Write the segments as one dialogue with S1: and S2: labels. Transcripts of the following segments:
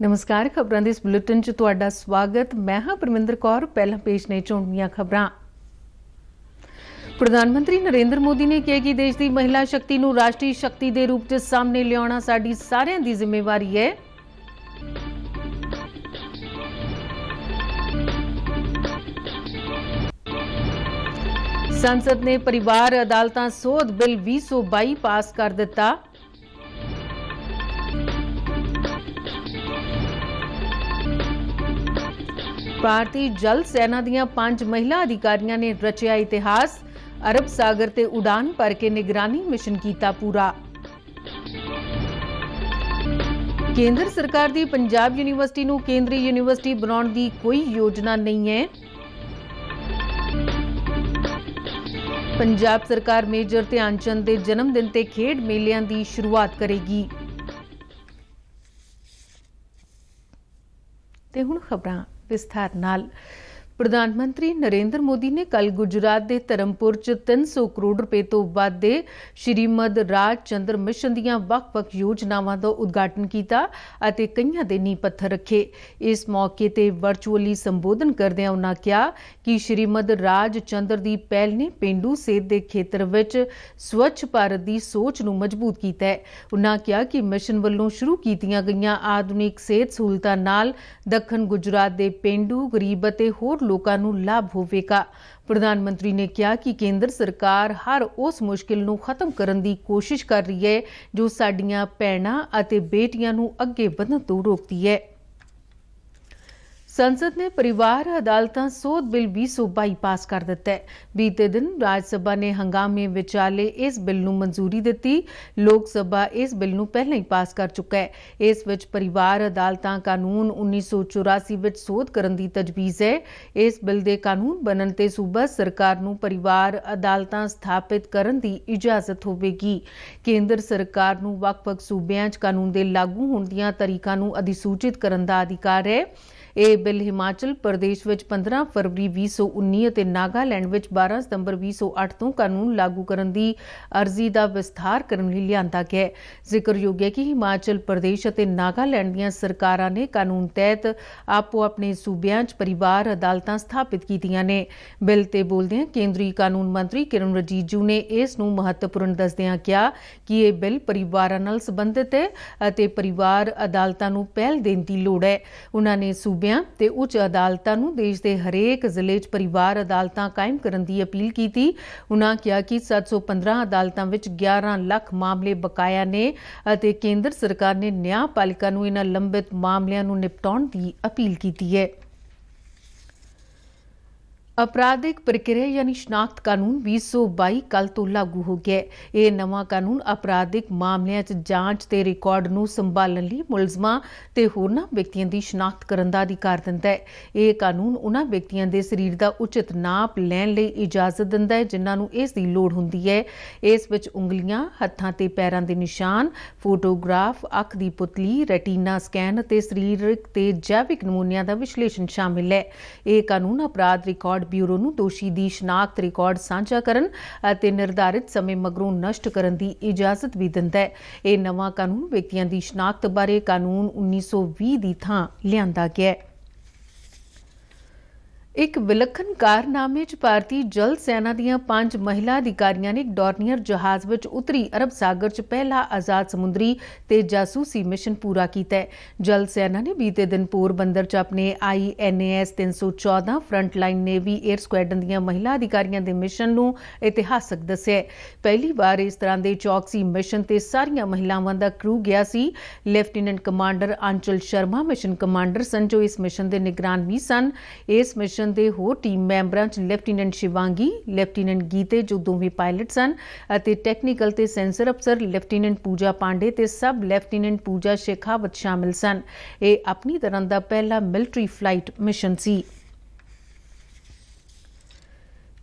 S1: नमस्कार। खबरों के इस बुलेटिन च तुहाडा स्वागत। मैं हाँ परमिंदर कौर। पहला पेश ने चोणवीं खबरां। प्रधानमंत्री नरेंद्र मोदी ने कहा कि देश की महिला शक्ति नूं राष्ट्रीय शक्ति के रूप में सामने लियाउणा साडी सारिआं दी जिम्मेवारी है। संसद ने परिवार अदालतां सोध बिल 2022 पास कर दिता। भारतीय जल सेना दीआं 5 महिला अधिकारियों ने रचिया इतिहास। अरब सागर ते उड़ान भर के निगरानी मिशन कीता पूरा। केंद्र सरकार दी पंजाब यूनिवर्सिटी नूं केंद्रीय यूनिवर्सिटी बनाउण दी कोई योजना नहीं है। पंजाब सरकार मेजर ध्यानचंद के जन्मदिन ते खेड मेलियां दी शुरुआत करेगी। ते हुण खबरां विस्तार नाल। प्रधानमंत्री नरेंद्र मोदी ने कल गुजरात के धर्मपुर च 300 करोड़ रुपए तो वध दे श्रीमद राज चंद्र मिशन दीआं वख-वख योजनावां दा उद्घाटन कीता अते कईयां दे नींह पत्थर रखे। इस मौके ते वर्चुअली संबोधन करदे उन्हां कहा कि श्रीमद राज चंद्र दी पहल ने पेंडू सेहत के खेतर विच स्वच्छ भारत की सोच नूं मजबूत कीता है। उन्हां कहा कि मिशन वल्लों शुरू कीतीआं गईआं आधुनिक सेहत सहूलतां नाल दक्खन गुजरात के पेंडू गरीब अते होर लोकां नूं लाभ होवेगा। प्रधानमंत्री ने कहा कि केंद्र सरकार हर उस मुश्किल नूं खत्म करन दी कोशिश कर रही है जो साडीआं भैणां अते बेटियां नूं अगे वधण तों रोकदी है। संसद ने परिवार अदालतां सोध बिल 2022 पास कर दिता है। बीते दिन राज्यसभा ने हंगामे विचाले इस बिल नूं मंजूरी दी। लोक सभा इस बिल नूं पहले ही पास कर चुका है। इस विच परिवार अदालतां कानून 1984 विच सोध करन दी तजवीज़ है। इस बिल दे कानून बनन ते सूबा सरकार नूं परिवार अदालतां स्थापित करन दी इजाजत होवेगी। केंद्र सरकार नूं वख-वख सूबिआं च कानून दे लागू होण दीआं तरीकां नूं अधिसूचित करन दा अधिकार है। यह बिल हिमाचल प्रदेश विच 15 फरवरी 2019 ਅਤੇ नागालैंड विच 12 सितंबर 2008 ਤੋਂ कानून लागू करन दी अर्जी का विस्तार करने ਲਈ लिआंदा गया। जिक्रयोग है कि हिमाचल प्रदेश ਅਤੇ नागालैंड ਦੀਆਂ सरकारां ने कानून तहत आपो अपने सूबिਆਂ 'ਚ परिवार अदालतां स्थापित कीतियां ने। बिल ते बोलदिआं केंद्रीय कानून मंत्री किरण रिजिजू ने इस ਨੂੰ महत्वपूर्ण दसदिआं कहा कि यह बिल परिवारां ਨਾਲ संबंधित है ਅਤੇ परिवार अदालतां ਨੂੰ ਪਹਿਲ देण ਦੀ ਲੋੜ है। उन्हां ने ते उच्च अदालतां नूं देश के हरेक जिले च परिवार अदालतां कायम करन दी अपील की। उन्हां कहा कि 715 अदालतां विच 11 लाख मामले बकाया ने अते केंद्र सरकार ने न्यायपालिका नूं इन्हां लंबित मामलिਆਂ नूं निपटाउण दी अपील की है। अपराधिक प्रक्रिया यानी शनाख्त कानून 2022 कल तो लागू हो गया है। यह नवा कानून अपराधिक मामलों च जांच ते रिकॉर्ड नूं संभालण लई मुलजमां ते होरनां व्यक्तियों की शनाख्त करन दा अधिकार दिंदा है। यह कानून उन्हां व्यक्तियों के शरीर का उचित नाप लैण लई इजाजत दिंदा है जिन्हां नूं इस दी लोड़ हुंदी है। इस विच उंगलियां, हत्थां ते पैरां दे निशान, फोटोग्राफ, अख दी पुतली, रेटिना स्कैन ते सरीरक ते जैविक नमूनिਆਂ ਦਾ विश्लेषण शामिल है। यह कानून अपराध रिकॉर्ड ब्यूरो नूं दोषी दी शनाख्त रिकॉर्ड साझा करन अते निर्धारित समय मगरों नष्ट करन दी इजाजत भी दिंदा है। यह नवा कानून व्यक्तियों की शनाख्त बारे कानून 1920 दी थां लिआंदा गया है। एक विलखण कारनामे च भारतीय जल सेना दीआं 5 महिला अधिकारियों ने एक डॉर्नियर जहाज विच उतरी अरब सागर च पहला आजाद समुद्री ते जासूसी मिशन पूरा किया है। जल सेना ने बीते दिन पोरबंदर च अपने INAS 314 frontline navy air squadron दीआं महिला अधिकारियों के मिशन नूं इतिहासक दस्सिआ है। पहली बार इस तरह के चौकसी मिशन ते सारियां महिलावां दा क्रू गया सी। लेफ्टिनेंट कमांडर आंचल शर्मा मिशन कमांडर सन जो इस मिशन के निगरान भी सन। इस मिशन दे होर टीम मैंबरां च लेफ्टिनेंट शिवांगी, लेफ्टिनेंट गीते जो दोवें पायलट सन अते टैक्नीकल ते सेंसर अफसर लेफ्टिनेंट पूजा पांडे ते सब लेफ्टिनेंट पूजा शेखावत शामिल सन। यह अपनी तरह का पहला मिलिट्री फ्लाइट मिशन सी।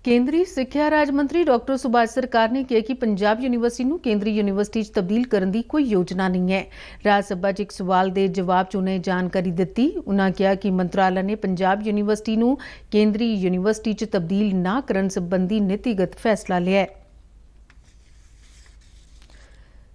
S1: केंद्रीय सिक्ख्या राज मंत्री डॉक्टर सुभाष सरकार ने कहा कि पंजाब यूनिवर्सिटी नूं केंद्रीय यूनिवर्सिटी च तब्दील करने की कोई योजना नहीं है। राज्यसभा च एक सवाल के जवाब च उन्हें जानकारी दी। उन्होंने कहा कि मंत्रालय ने पंजाब यूनिवर्सिटी नूं केंद्रीय यूनिवर्सिटी च तब्दील न करने संबंधी नीतिगत फैसला लिया है।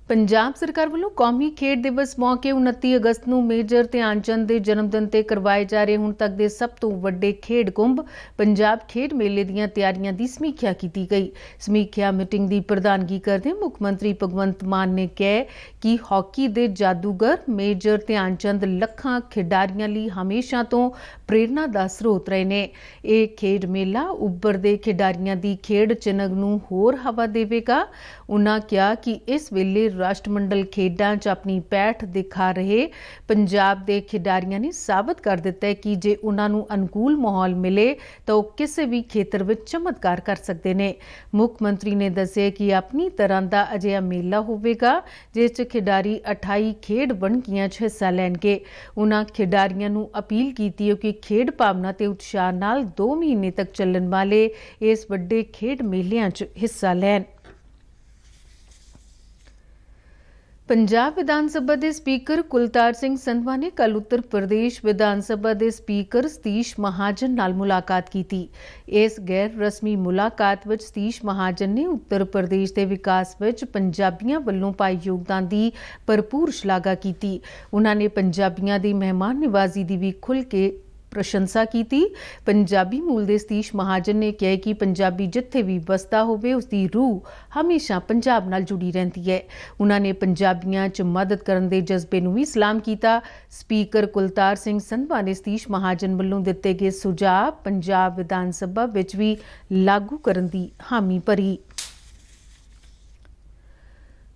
S1: ਪੰਜਾਬ ਸਰਕਾਰ ਵੱਲੋਂ ਕੌਮੀ ਖੇਡ ਦਿਵਸ ਮੌਕੇ 29 ਅਗਸਤ ਨੂੰ ਮੇਜਰ ਧਿਆਨ ਚੰਦ ਦੇ ਜਨਮ ਦਿਨ ਤੇ ਕਰਵਾਏ ਜਾ ਰਹੇ ਹੁਣ ਤੱਕ ਦੇ ਸਭ ਤੋਂ ਵੱਡੇ ਖੇਡ ਕੁੰਭ ਪੰਜਾਬ ਖੇਡ ਮੇਲੇ ਦੀਆਂ ਤਿਆਰੀਆਂ ਦੀ ਸਮੀਖਿਆ ਕੀਤੀ ਗਈ। ਸਮੀਖਿਆ ਮੀਟਿੰਗ ਦੀ ਪ੍ਰਧਾਨਗੀ ਕਰਦੇ ਮੁੱਖ ਮੰਤਰੀ ਭਗਵੰਤ ਮਾਨ ਨੇ ਕਿਹਾ ਕਿ ਹਾਕੀ ਦੇ ਜਾਦੂਗਰ ਮੇਜਰ ਧਿਆਨ ਚੰਦ ਲੱਖਾਂ ਖਿਡਾਰੀਆਂ ਲਈ ਹਮੇਸ਼ਾ ਤੋਂ ਪ੍ਰੇਰਨਾ ਦਾ ਸਰੋਤ ਰਹੇ ਨੇ। ਇਹ ਖੇਡ ਮੇਲਾ ਉੱਭਰਦੇ ਖਿਡਾਰੀਆਂ ਦੀ ਖੇਡ ਚਿਨਗ ਨੂੰ ਹੋਰ ਹਵਾ ਦੇਵੇਗਾ। ਉਨ੍ਹਾਂ ਕਿਹਾ ਕਿ ਇਸ ਵੇਲੇ ਰਾਸ਼ਟਰਮੰਡਲ ਖੇਡਾਂ 'ਚ ਆਪਣੀ ਪੈਠ ਦਿਖਾ ਰਹੇ ਪੰਜਾਬ ਦੇ ਖਿਡਾਰੀਆਂ ਨੇ ਸਾਬਤ ਕਰ ਦਿੱਤਾ ਹੈ ਕਿ ਜੇ ਉਹਨਾਂ ਨੂੰ ਅਨੁਕੂਲ ਮਾਹੌਲ ਮਿਲੇ ਤਾਂ ਉਹ ਕਿਸੇ ਵੀ ਖੇਤਰ ਵਿੱਚ ਚਮਤਕਾਰ ਕਰ ਸਕਦੇ ਨੇ। ਮੁੱਖ ਮੰਤਰੀ ਨੇ ਦੱਸਿਆ ਕਿ ਆਪਣੀ ਤਰ੍ਹਾਂ ਦਾ ਅਜਿਹਾ ਮੇਲਾ ਹੋਵੇਗਾ ਜਿਸ 'ਚ ਖਿਡਾਰੀ 28 ਖੇਡ ਵੰਨਗੀਆਂ 'ਚ ਹਿੱਸਾ ਲੈਣਗੇ। ਉਨ੍ਹਾਂ ਖਿਡਾਰੀਆਂ ਨੂੰ ਅਪੀਲ ਕੀਤੀ ਹੈ ਕਿ ਖੇਡ ਭਾਵਨਾ ਤੇ ਉਤਸ਼ਾਹ ਨਾਲ 2 ਮਹੀਨੇ ਤੱਕ ਚੱਲਣ ਵਾਲੇ ਇਸ ਵੱਡੇ ਖੇਡ ਮੇਲਿਆਂ 'ਚ ਹਿੱਸਾ ਲੈਣ। ਪੰਜਾਬ ਵਿਧਾਨ ਸਭਾ ਦੇ ਸਪੀਕਰ ਕੁਲਤਾਰ ਸਿੰਘ ਸੰਧਵਾ ਨੇ ਕੱਲ੍ਹ ਉੱਤਰ ਪ੍ਰਦੇਸ਼ ਵਿਧਾਨ ਸਭਾ ਦੇ ਸਪੀਕਰ ਸਤੀਸ਼ ਮਹਾਜਨ ਨਾਲ ਮੁਲਾਕਾਤ ਕੀਤੀ। ਇਸ ਗੈਰ ਰਸਮੀ ਮੁਲਾਕਾਤ ਵਿੱਚ ਸਤੀਸ਼ ਮਹਾਜਨ ਨੇ ਉੱਤਰ ਪ੍ਰਦੇਸ਼ ਦੇ ਵਿਕਾਸ ਵਿੱਚ ਪੰਜਾਬੀਆਂ ਵੱਲੋਂ ਪਾਏ ਯੋਗਦਾਨ ਦੀ ਭਰਪੂਰ ਸ਼ਲਾਘਾ ਕੀਤੀ। ਉਨ੍ਹਾਂ ਨੇ ਪੰਜਾਬੀਆਂ ਦੀ ਮਹਿਮਾਨ ਨਿਵਾਜ਼ੀ ਦੀ ਵੀ ਖੁੱਲ੍ਹ ਕੇ ਪ੍ਰਸ਼ੰਸਾ ਕੀਤੀ। ਪੰਜਾਬੀ ਮੂਲ ਦੇ ਸਤੀਸ਼ ਮਹਾਜਨ ਨੇ ਕਿਹਾ ਕਿ ਪੰਜਾਬੀ ਜਿੱਥੇ ਵੀ ਵਸਦਾ ਹੋਵੇ ਉਸ ਦੀ ਰੂਹ ਹਮੇਸ਼ਾ ਪੰਜਾਬ ਨਾਲ ਜੁੜੀ ਰਹਿੰਦੀ ਹੈ। ਉਨ੍ਹਾਂ ਨੇ ਪੰਜਾਬੀਆਂ 'ਚ ਮਦਦ ਕਰਨ ਦੇ ਜਜ਼ਬੇ ਨੂੰ ਵੀ ਸਲਾਮ ਕੀਤਾ। ਸਪੀਕਰ ਕੁਲਤਾਰ ਸਿੰਘ ਸੰਧਵਾ ਨੇ ਸਤੀਸ਼ ਮਹਾਜਨ ਵੱਲੋਂ ਦਿੱਤੇ ਗਏ ਸੁਝਾਅ ਪੰਜਾਬ ਵਿਧਾਨ ਸਭਾ ਵਿੱਚ ਵੀ ਲਾਗੂ ਕਰਨ ਦੀ ਹਾਮੀ ਭਰੀ।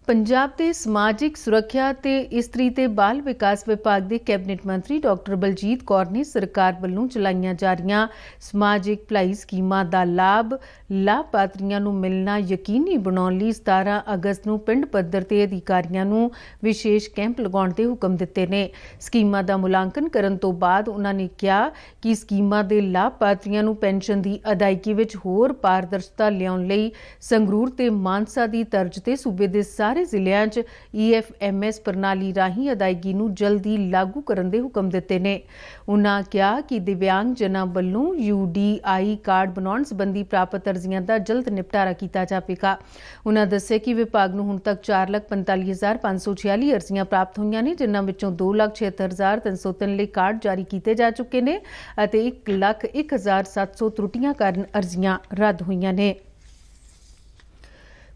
S1: ਪੰਜਾਬ ਦੇ ਸਮਾਜਿਕ ਸੁਰੱਖਿਆ ਤੇ ਇਸਤਰੀ ਤੇ ਬਾਲ ਵਿਕਾਸ ਵਿਭਾਗ ਦੇ ਕੈਬਨਿਟ ਮੰਤਰੀ ਡਾਕਟਰ ਬਲਜੀਤ ਕੌਰ ਨੇ ਸਰਕਾਰ ਵੱਲੋਂ ਚਲਾਈਆਂ ਜਾ ਰਹੀਆਂ ਸਮਾਜਿਕ ਭਲਾਈ ਸਕੀਮਾਂ ਦਾ ਲਾਭ ਲਾਭਪਾਤਰੀਆਂ ਨੂੰ ਮਿਲਣਾ ਯਕੀਨੀ ਬਣਾਉਣ ਲਈ 17 ਅਗਸਤ ਨੂੰ ਪਿੰਡ ਪੱਧਰ ਤੇ ਅਧਿਕਾਰੀਆਂ ਨੂੰ ਵਿਸ਼ੇਸ਼ ਕੈਂਪ ਲਗਾਉਣ ਦੇ ਹੁਕਮ ਦਿੱਤੇ ਨੇ। ਸਕੀਮਾਂ ਦਾ ਮੁਲਾਂਕਣ ਕਰਨ ਤੋਂ ਬਾਅਦ ਉਨ੍ਹਾਂ ਨੇ ਕਿਹਾ ਕਿ ਸਕੀਮਾਂ ਦੇ ਲਾਭਪਾਤਰੀਆਂ ਨੂੰ ਪੈਨਸ਼ਨ ਦੀ ਅਦਾਇਗੀ ਵਿੱਚ ਹੋਰ ਪਾਰਦਰਸ਼ਤਾ ਲਿਆਉਣ ਲਈ ਸੰਗਰੂਰ ਤੇ ਮਾਨਸਾ ਦੀ ਤਰਜ਼ ਤੇ ਸੂਬੇ ਦੇ ਸਾਰੇ ਜ਼ਿਲ੍ਹਿਆਂ 'ਚ EFMS ਪ੍ਰਣਾਲੀ ਰਾਹੀਂ ਅਦਾਇਗੀ ਨੂੰ ਜਲਦੀ ਲਾਗੂ ਕਰਨ ਦੇ ਹੁਕਮ ਦਿੱਤੇ ਨੇ। ਉਨ੍ਹਾਂ ਕਿਹਾ ਕਿ ਦਿਵਿਆਂਗ ਜਨਾਂ ਵੱਲੋਂ UDI ਕਾਰਡ ਬਣਾਉਣ ਸੰਬੰਧੀ ਪ੍ਰਾਪਤ ਅਰਜ਼ੀਆਂ ਦਾ ਜਲਦ ਨਿਪਟਾਰਾ ਕੀਤਾ ਜਾਵੇਗਾ। ਉਨ੍ਹਾਂ ਦੱਸਿਆ ਕਿ ਵਿਭਾਗ ਨੂੰ ਹੁਣ ਤੱਕ 4,45,546 ਅਰਜ਼ੀਆਂ ਪ੍ਰਾਪਤ ਹੋਈਆਂ ਨੇ, ਜਿਨ੍ਹਾਂ ਵਿੱਚੋਂ 2,76,303 ਲਈ ਕਾਰਡ ਜਾਰੀ ਕੀਤੇ ਜਾ ਚੁੱਕੇ ਨੇ ਅਤੇ 1,01,700 ਤਰੁੱਟੀਆਂ ਕਾਰਨ ਅਰਜ਼ੀਆਂ ਰੱਦ ਹੋਈਆਂ ਨੇ।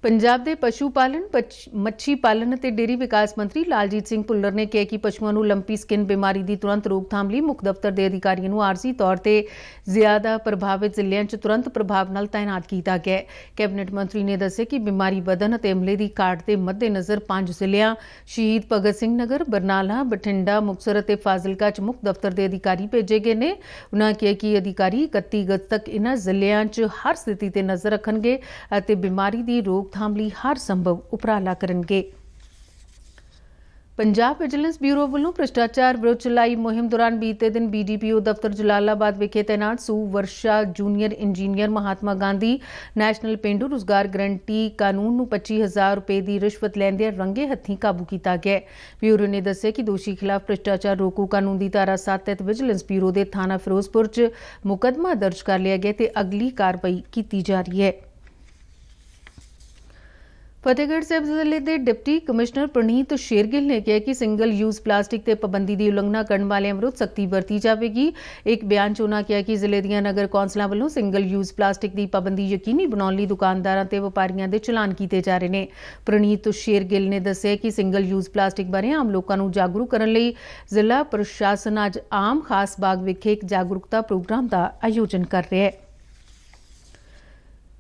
S1: ਪੰਜਾਬ ਦੇ ਪਸ਼ੂ ਪਾਲਣ ਮੱਛੀ ਪਾਲਣ ਅਤੇ ਡੇਅਰੀ ਵਿਕਾਸ ਮੰਤਰੀ ਲਾਲਜੀਤ ਸਿੰਘ ਭੁੱਲਰ ਨੇ ਕਿਹਾ ਕਿ ਪਸ਼ੂਆਂ ਨੂੰ ਲੰਪੀ ਸਕਿਨ ਬਿਮਾਰੀ ਦੀ ਤੁਰੰਤ ਰੋਕਥਾਮ ਲਈ ਮੁੱਖ ਦਫ਼ਤਰ ਦੇ ਅਧਿਕਾਰੀਆਂ ਨੂੰ ਆਰਜ਼ੀ ਤੌਰ ਤੇ ਜ਼ਿਆਦਾ ਪ੍ਰਭਾਵਿਤ ਜ਼ਿਲ੍ਹਿਆਂ 'ਚ ਤੁਰੰਤ ਪ੍ਰਭਾਵ ਨਾਲ ਤਾਇਨਾਤ ਕੀਤਾ ਗਿਆ ਹੈ। ਕੈਬਨਿਟ ਮੰਤਰੀ ਨੇ ਦੱਸਿਆ ਕਿ ਬਿਮਾਰੀ ਵਧਣ ਅਤੇ ਅਮਲੇ ਦੀ ਘਾਟ ਦੇ ਮੱਦੇਨਜ਼ਰ 5 ਜ਼ਿਲ੍ਹਿਆਂ ਸ਼ਹੀਦ ਭਗਤ ਸਿੰਘ ਨਗਰ, ਬਰਨਾਲਾ, ਬਠਿੰਡਾ, ਮੁਕਤਸਰ ਅਤੇ ਫਾਜ਼ਿਲਕਾ 'ਚ ਮੁੱਖ ਦਫ਼ਤਰ ਦੇ ਅਧਿਕਾਰੀ ਭੇਜੇ ਗਏ ਨੇ। ਉਨ੍ਹਾਂ ਕਿਹਾ ਕਿ ਅਧਿਕਾਰੀ 31 ਅਗਸਤ ਤੱਕ ਇਨ੍ਹਾਂ ਜ਼ਿਲ੍ਹਿਆਂ 'ਚ ਹਰ ਸਥਿਤੀ ਤੇ ਨਜ਼ਰ ਰੱਖਣਗੇ ਅਤੇ ਬਿਮਾਰੀ ਦੀ ਰੋਕਥਾਮ ਲਈ ਹਰ ਸੰਭਵ ਉਪਰਾਲਾ ਕਰਨਗੇ। ਪੰਜਾਬ ਵਿਜੀਲੈਂਸ ਬਿਊਰੋ ਵੱਲੋਂ ਭ੍ਰਿਸ਼ਟਾਚਾਰ ਵਿਰੁੱਧ ਚਲਾਈ ਮੁਹਿੰਮ ਦੌਰਾਨ ਬੀਤੇ ਦਿਨ BDPO ਦਫ਼ਤਰ ਜਲਾਲਾਬਾਦ ਵਿਖੇ ਤੈਨਾਤ Suvarsha junior engineer Mahatma Gandhi national ਪੇਂਡੂ ਰੁਜ਼ਗਾਰ ਗਰੰਟੀ ਕਾਨੂੰਨ ਨੂੰ 25,000 ਰੁਪਏ ਦੀ ਰਿਸ਼ਵਤ ਲੈਂਦਿਆਂ ਰੰਗੇ ਹੱਥੀਂ ਕਾਬੂ ਕੀਤਾ ਗਿਆ। ਬਿਊਰੋ ਨੇ ਦੱਸਿਆ ਕਿ ਦੋਸ਼ੀ ਖਿਲਾਫ ਭ੍ਰਿਸ਼ਟਾਚਾਰ ਰੋਕੂ ਕਾਨੂੰਨ ਦੀ ਧਾਰਾ 7 ਤਹਿਤ ਵਿਜੀਲੈਂਸ ਬਿਊਰੋ ਦੇ ਥਾਣਾ ਫਿਰੋਜ਼ਪੁਰ 'ਚ ਮੁਕੱਦਮਾ ਦਰਜ ਕਰ ਲਿਆ ਗਿਆ ਤੇ ਅਗਲੀ ਕਾਰਵਾਈ ਕੀਤੀ ਜਾ ਰਹੀ ਹੈ। ਫਤਿਹਗੜ੍ਹ ਸਾਹਿਬ ਜ਼ਿਲ੍ਹੇ ਦੇ ਡਿਪਟੀ ਕਮਿਸ਼ਨਰ ਪ੍ਰਨੀਤ ਸ਼ੇਰਗਿੱਲ ਨੇ ਕਿਹਾ ਕਿ ਸਿੰਗਲ ਯੂਜ਼ ਪਲਾਸਟਿਕ ਤੇ ਪਾਬੰਦੀ ਦੀ ਉਲੰਘਣਾ ਕਰਨ ਵਾਲਿਆਂ ਵਿਰੁੱਧ ਸਖਤੀ ਵਰਤੀ ਜਾਵੇਗੀ। ਇੱਕ ਬਿਆਨ 'ਚ ਉਨ੍ਹਾਂ ਕਿਹਾ ਕਿ ਜ਼ਿਲ੍ਹੇ ਦੀਆਂ ਨਗਰ ਕੌਂਸਲਾਂ ਵੱਲੋਂ ਸਿੰਗਲ ਯੂਜ਼ ਪਲਾਸਟਿਕ ਦੀ ਪਾਬੰਦੀ ਯਕੀਨੀ ਬਣਾਉਣ ਲਈ ਦੁਕਾਨਦਾਰਾਂ ਤੇ ਵਪਾਰੀਆਂ ਦੇ ਚਲਾਨ ਕੀਤੇ ਜਾ ਰਹੇ ਨੇ। ਪ੍ਰਨੀਤ ਸ਼ੇਰਗਿੱਲ ਨੇ ਦੱਸਿਆ ਕਿ ਸਿੰਗਲ ਯੂਜ਼ ਪਲਾਸਟਿਕ ਬਾਰੇ ਆਮ ਲੋਕਾਂ ਨੂੰ ਜਾਗਰੂਕ ਕਰਨ ਲਈ ਜ਼ਿਲ੍ਹਾ ਪ੍ਰਸ਼ਾਸਨ ਅੱਜ ਆਮ ਖਾਸ ਬਾਗ ਵਿਖੇ ਇੱਕ ਜਾਗਰੂਕਤਾ ਪ੍ਰੋਗਰਾਮ ਦਾ ਆਯੋਜਨ ਕਰ ਰਿਹਾ ਹੈ।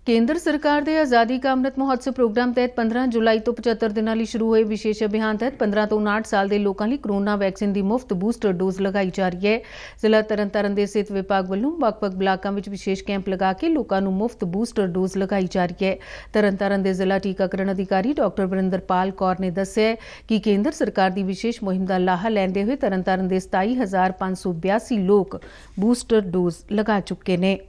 S1: ਕੇਂਦਰ ਸਰਕਾਰ ਦੇ ਆਜ਼ਾਦੀ ਕਾ ਅੰਮ੍ਰਿਤ ਮਹੋਤਸਵ ਪ੍ਰੋਗਰਾਮ ਤਹਿਤ 15 ਜੁਲਾਈ ਤੋਂ 75 ਦਿਨਾਂ ਲਈ ਸ਼ੁਰੂ ਹੋਏ ਵਿਸ਼ੇਸ਼ ਅਭਿਆਨ ਤਹਿਤ 15 ਤੋਂ 59 ਸਾਲ ਦੇ ਲੋਕਾਂ ਲਈ ਕੋਰੋਨਾ ਵੈਕਸੀਨ ਦੀ ਮੁਫਤ ਬੂਸਟਰ ਡੋਜ਼ ਲਗਾਈ ਜਾ ਰਹੀ ਹੈ। ਜ਼ਿਲ੍ਹਾ ਤਰਨਤਾਰਨ ਦੇ ਸਿਹਤ ਵਿਭਾਗ ਵੱਲੋਂ ਵੱਖ-ਵੱਖ ਬਲਾਕਾਂ ਵਿੱਚ ਵਿਸ਼ੇਸ਼ ਕੈਂਪ ਲਗਾ ਕੇ ਲੋਕਾਂ ਨੂੰ ਮੁਫਤ ਬੂਸਟਰ ਡੋਜ਼ ਲਗਾਈ ਜਾ ਰਹੀ ਹੈ। ਤਰਨਤਾਰਨ ਦੇ ਜ਼ਿਲ੍ਹਾ ਟੀਕਾਕਰਨ ਅਧਿਕਾਰੀ ਡਾਕਟਰ ਵਰਿੰਦਰਪਾਲ ਕੌਰ ਨੇ ਦੱਸਿਆ ਕਿ ਕੇਂਦਰ ਸਰਕਾਰ ਦੀ ਵਿਸ਼ੇਸ਼ ਮੁਹਿੰਮ ਦਾ ਲਾਹਾ ਲੈਂਦੇ ਹੋਏ ਤਰਨਤਾਰਨ ਦੇ 27,582 ਲੋਕ ਬੂਸਟਰ ਡੋਜ਼ ਲਗਾ ਚੁੱਕੇ ਨੇ।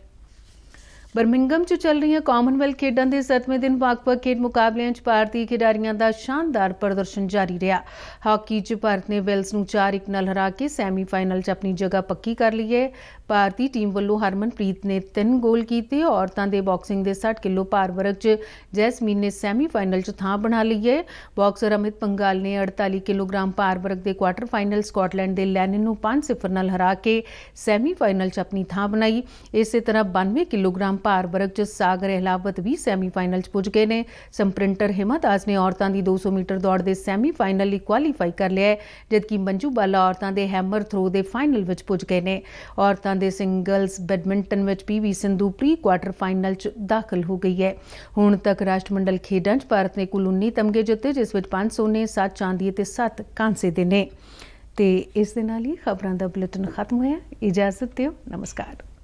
S1: ਬਰਮਿੰਗਮ 'ਚ ਚੱਲ ਰਹੀਆਂ ਕਾਮਨਵੈਲਥ ਖੇਡਾਂ ਦੇ 7ਵੇਂ ਦਿਨ ਵੱਖ-ਵੱਖ ਖੇਡ ਮੁਕਾਬਲਿਆਂ 'ਚ ਭਾਰਤੀ ਖਿਡਾਰੀਆਂ ਦਾ ਸ਼ਾਨਦਾਰ ਪ੍ਰਦਰਸ਼ਨ ਜਾਰੀ ਰਿਹਾ। ਹਾਕੀ 'ਚ ਭਾਰਤ ਨੇ ਵੇਲਸ ਨੂੰ 4-1 ਨਾਲ ਹਰਾ ਕੇ ਸੈਮੀਫਾਈਨਲ 'ਚ ਆਪਣੀ ਜਗ੍ਹਾ ਪੱਕੀ ਕਰ ਲਈ ਹੈ। ਭਾਰਤੀ ਟੀਮ ਵੱਲੋਂ ਹਰਮਨਪ੍ਰੀਤ ਨੇ 3 ਗੋਲ ਕੀਤੇ। ਔਰਤਾਂ ਦੇ ਬਾਕਸਿੰਗ ਦੇ 60 ਕਿਲੋ ਭਾਰ ਵਰਗ 'ਚ ਜੈਸਮੀਨ ਨੇ ਸੈਮੀਫਾਈਨਲ 'ਚ ਥਾਂ ਬਣਾ ਲਈ ਹੈ। ਬਾਕਸਰ ਅਮਿਤ ਪੰਗਾਲ ਨੇ 48 ਕਿਲੋਗ੍ਰਾਮ ਭਾਰ ਵਰਗ ਦੇ ਕੁਆਟਰ ਫਾਈਨਲ ਸਕਾਟਲੈਂਡ ਦੇ ਲੈਨਿਨ ਨੂੰ 5-0 ਨਾਲ ਹਰਾ ਕੇ ਸੈਮੀਫਾਈਨਲ 'ਚ ਆਪਣੀ ਥਾਂ ਬਣਾਈ। ਇਸੇ ਤਰ੍ਹਾਂ 92 ਕਿਲੋਗ੍ਰਾਮ ਭਾਰ ਵਰਗ 'ਚ ਸਾਗਰ ਅਹਿਲਾਵਤ ਵੀ ਸੈਮੀਫਾਈਨਲ 'ਚ ਪੁੱਜ ਗਏ ਨੇ। ਸਪ੍ਰਿੰਟਰ ਹਿਮਾ ਦਾਸ ਨੇ ਔਰਤਾਂ ਦੀ 200 ਮੀਟਰ ਦੌੜ ਦੇ ਸੈਮੀਫਾਈਨਲ ਲਈ ਕੁਆਲੀਫਾਈ ਕਰ ਲਿਆ ਹੈ, ਜਦਕਿ ਮੰਜੂ ਬਾਲਾ ਔਰਤਾਂ ਦੇ ਹੈਮਰ ਥਰੋ ਦੇ ਫਾਈਨਲ ਵਿੱਚ ਪੁੱਜ ਗਏ ਨੇ। ਔਰਤਾਂ ਦੇ ਸਿੰਗਲਸ ਬੈਡਮਿੰਟਨ ਵਿੱਚ PV Sindhu pre quarter final 'ਚ ਦਾਖਲ ਹੋ ਗਈ ਹੈ। ਹੁਣ ਤੱਕ ਰਾਸ਼ਟਰਮੰਡਲ ਖੇਡਾਂ 'ਚ ਭਾਰਤ ਨੇ ਕੁੱਲ 19 ਤਮਗੇ ਜਿੱਤੇ, ਜਿਸ ਵਿੱਚ 5 ਸੋਨੇ, 7 ਚਾਂਦੀ ਅਤੇ 7 ਕਾਂਸੇ ਦੇ ਨੇ। ਤੇ ਇਸ ਦੇ ਨਾਲ ਹੀ ਖਬਰਾਂ ਦਾ ਬੁਲੇਟਿਨ ਖਤਮ ਹੋਇਆ। ਇਜਾਜ਼ਤ ਦਿਓ। ਨਮਸਕਾਰ।